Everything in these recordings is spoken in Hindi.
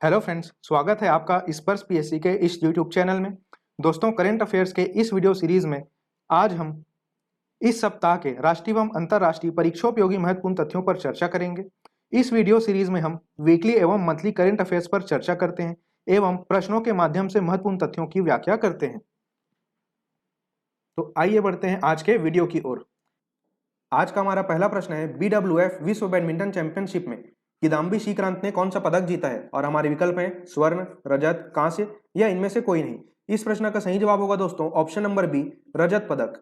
हेलो फ्रेंड्स, स्वागत है आपका स्पर्श पीएससी के इस यूट्यूब चैनल में। दोस्तों, करंट अफेयर्स के इस वीडियो सीरीज में आज हम इस सप्ताह के राष्ट्रीय एवं अंतर्राष्ट्रीय परीक्षोपयोगी महत्वपूर्ण तथ्यों पर चर्चा करेंगे। इस वीडियो सीरीज में हम वीकली एवं मंथली करंट अफेयर्स पर चर्चा करते हैं एवं प्रश्नों के माध्यम से महत्वपूर्ण तथ्यों की व्याख्या करते हैं। तो आइए बढ़ते हैं आज के वीडियो की ओर। आज का हमारा पहला प्रश्न है, BWF विश्व बैडमिंटन चैंपियनशिप में किदाम्बी श्रीकांत ने कौन सा पदक जीता है? और हमारे विकल्प हैं स्वर्ण, रजत, कांस्य या इनमें से कोई नहीं। इस प्रश्न का सही जवाब होगा दोस्तों ऑप्शन नंबर बी, रजत पदक।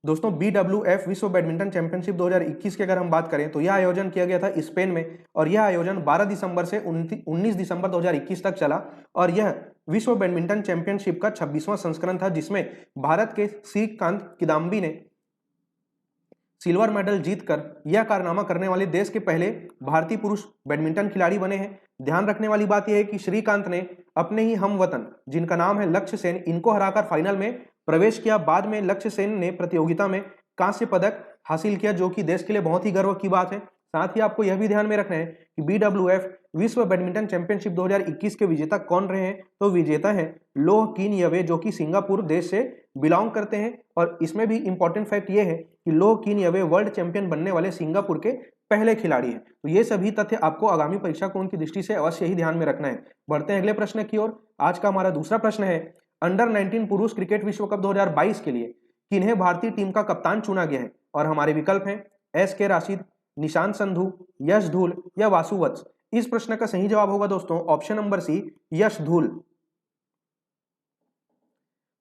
दोस्तों, BWF विश्व बैडमिंटन चैंपियनशिप 2021 की अगर हम बात करें तो यह आयोजन किया गया था स्पेन में और यह आयोजन 12 दिसंबर से 19 दिसंबर 2021 तक चला और यह विश्व बैडमिंटन चैंपियनशिप का 26वां संस्करण था, जिसमें भारत के श्रीकांत किदाम्बी ने सिल्वर मेडल जीतकर यह कारनामा करने वाले देश के पहले भारतीय पुरुष बैडमिंटन खिलाड़ी बने हैं। ध्यान रखने वाली बात यह है कि श्रीकांत ने अपने ही हमवतन, जिनका नाम है लक्ष्य सेन, इनको हराकर फाइनल में प्रवेश किया। बाद में लक्ष्य सेन ने प्रतियोगिता में कांस्य पदक हासिल किया, जो कि देश के लिए बहुत ही गर्व की बात है। साथ ही आपको यह भी ध्यान में रखना है कि BWF विश्व बैडमिंटन चैंपियनशिप 2021 के विजेता कौन रहे हैं? तो विजेता है लोह कीन यवे, जो कि सिंगापुर देश से बिलोंग करते हैं। और इसमें भी इंपॉर्टेंट फैक्ट ये है कि लोह कीन यवे वर्ल्ड चैंपियन बनने वाले सिंगापुर के पहले खिलाड़ी हैं। तो ये सभी तथ्य आपको आगामी परीक्षा कोण की दृष्टि से अवश्य ही ध्यान में रखना है। बढ़ते हैं अगले प्रश्न की ओर। आज का हमारा दूसरा प्रश्न है, अंडर 19 पुरुष क्रिकेट विश्व कप 2022 के लिए किन्हें भारतीय टीम का कप्तान चुना गया है? और हमारे विकल्प हैं SK राशिद, निशांत संधू, यश धूल या वासु वत्स। इस प्रश्न का सही जवाब होगा दोस्तों ऑप्शन नंबर सी, यश धूल।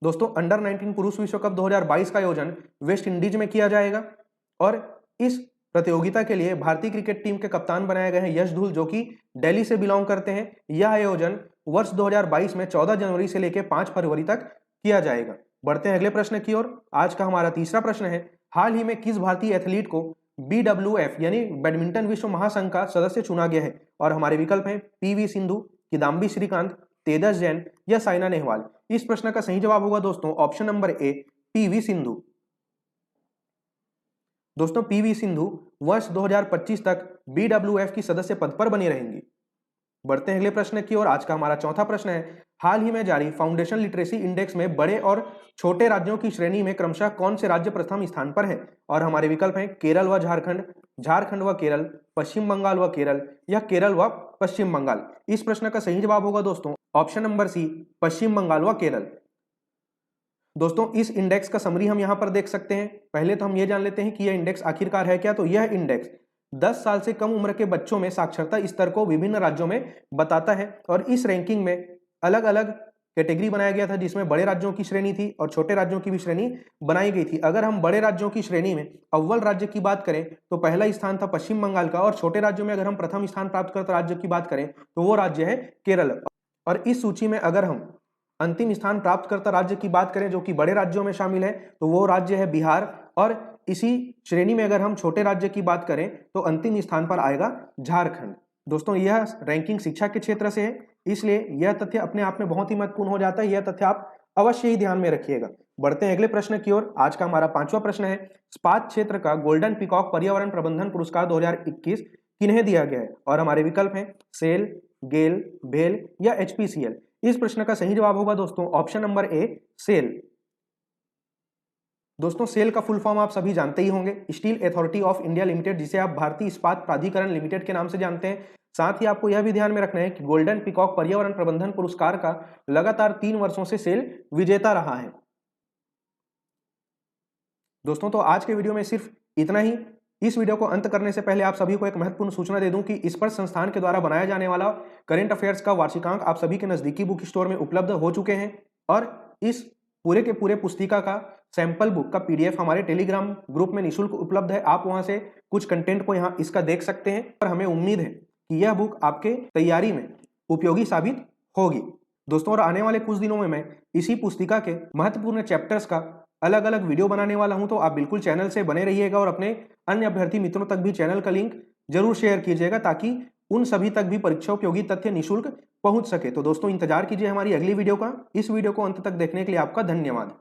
दोस्तों, अंडर 19 पुरुष विश्व कप 2022 का आयोजन वेस्ट इंडीज में किया जाएगा और इस प्रतियोगिता के लिए भारतीय क्रिकेट टीम के कप्तान बनाए गए हैं यश धूल, जो कि दिल्ली से बिलोंग करते हैं। यह आयोजन वर्ष 2022 में 14 जनवरी से लेकर 5 फरवरी तक किया जाएगा। बढ़ते हैं अगले प्रश्न की ओर। आज का हमारा तीसरा प्रश्न है, हाल ही में किस भारतीय एथलीट को BWF यानी बैडमिंटन विश्व महासंघ का सदस्य चुना गया है? और हमारे विकल्प हैं PV सिंधु, किदाम्बी श्रीकांत, तेजस जैन या साइना नेहवाल। इस प्रश्न का सही जवाब होगा दोस्तों option number A, PV Sindhu. दोस्तों, PV सिंधु वर्ष 2025 तक BWF की सदस्य पद पर बनी रहेंगी। बढ़ते हैं अगले प्रश्न की ओर। आज का हमारा चौथा प्रश्न है, हाल ही में जारी फाउंडेशन लिटरेसी इंडेक्स में बड़े और छोटे राज्यों की श्रेणी में क्रमशः कौन से राज्य प्रथम स्थान पर है? और हमारे विकल्प हैं केरल व झारखंड, झारखंड व केरल, पश्चिम बंगाल व केरल या केरल व पश्चिम बंगाल। इस प्रश्न का सही जवाब होगा दोस्तों ऑप्शन नंबर सी, पश्चिम बंगाल व केरल। दोस्तों, इस इंडेक्स का समरी हम यहां पर देख सकते हैं। पहले तो हम ये जान लेते हैं कि यह इंडेक्स आखिरकार है क्या। तो यह इंडेक्स 10 साल से कम उम्र के बच्चों में साक्षरता स्तर को विभिन्न राज्यों में बताता है और इस रैंकिंग में अलग अलग कैटेगरी बनाया गया था, जिसमें बड़े राज्यों की श्रेणी थी और छोटे राज्यों की भी श्रेणी बनाई गई थी। अगर हम बड़े राज्यों की श्रेणी में अव्वल राज्य की बात करें तो पहला स्थान था पश्चिम बंगाल का, और छोटे राज्यों में अगर हम प्रथम स्थान प्राप्त करता राज्य की बात करें तो वो राज्य है केरल। और इस सूची में अगर हम अंतिम स्थान प्राप्त करता राज्य की बात करें जो कि बड़े राज्यों में शामिल है तो वो राज्य है बिहार। और इसी श्रेणी में अगर हम छोटे राज्य की बात करें तो अंतिम स्थान पर आएगा झारखंड। दोस्तों, यह रैंकिंग शिक्षा के क्षेत्र से है, इसलिए यह तथ्य अपने आप में बहुत ही महत्वपूर्ण हो जाता है। यह तथ्य आप अवश्य ही ध्यान में रखिएगा। बढ़ते हैं अगले प्रश्न की ओर। आज का हमारा पांचवा प्रश्न है, इस्पात क्षेत्र का गोल्डन पीकॉक पर्यावरण प्रबंधन पुरस्कार 2021 किन्हें दिया गया है? और हमारे विकल्प हैं सेल, गेल, भेल या HPCL। इस प्रश्न का सही जवाब होगा दोस्तों ऑप्शन नंबर ए, सेल। दोस्तों, सेल का फुल फॉर्म आप सभी जानते ही होंगे, steel authority of India limited, जिसे आप भारतीय इस्पात प्राधिकरण लिमिटेड के नाम से जानते हैं। साथ ही आपको यह भी ध्यान में रखना है कि गोल्डन पीकॉक पर्यावरण प्रबंधन पुरस्कार का लगातार 3 वर्षों से सेल विजेता रहा है। दोस्तों, तो आज के वीडियो में सिर्फ इतना ही। इस वीडियो को अंत करने से पहले आप सभी को एक महत्वपूर्ण सूचना दे दूं कि स्पर्श संस्थान के द्वारा बनाया जाने वाला करंट अफेयर्स का वार्षिकांक आप सभी के नजदीकी बुक स्टोर में उपलब्ध हो चुके हैं और इस पूरे के पूरे पुस्तिका का सैंपल बुक का PDF हमारे टेलीग्राम ग्रुप में निःशुल्क उपलब्ध है। आप वहां से कुछ कंटेंट को यहाँ इसका देख सकते हैं और हमें उम्मीद है कि यह बुक आपके तैयारी में उपयोगी साबित होगी। दोस्तों, और आने वाले कुछ दिनों में मैं इसी पुस्तिका के महत्वपूर्ण चैप्टर्स का अलग अलग वीडियो बनाने वाला हूं, तो आप बिल्कुल चैनल से बने रहिएगा और अपने अन्य अभ्यर्थी मित्रों तक भी चैनल का लिंक जरूर शेयर कीजिएगा ताकि उन सभी तक भी परीक्षा उपयोगी तथ्य निःशुल्क पहुंच सके। तो दोस्तों, इंतजार कीजिए हमारी अगली वीडियो का। इस वीडियो को अंत तक देखने के लिए आपका धन्यवाद।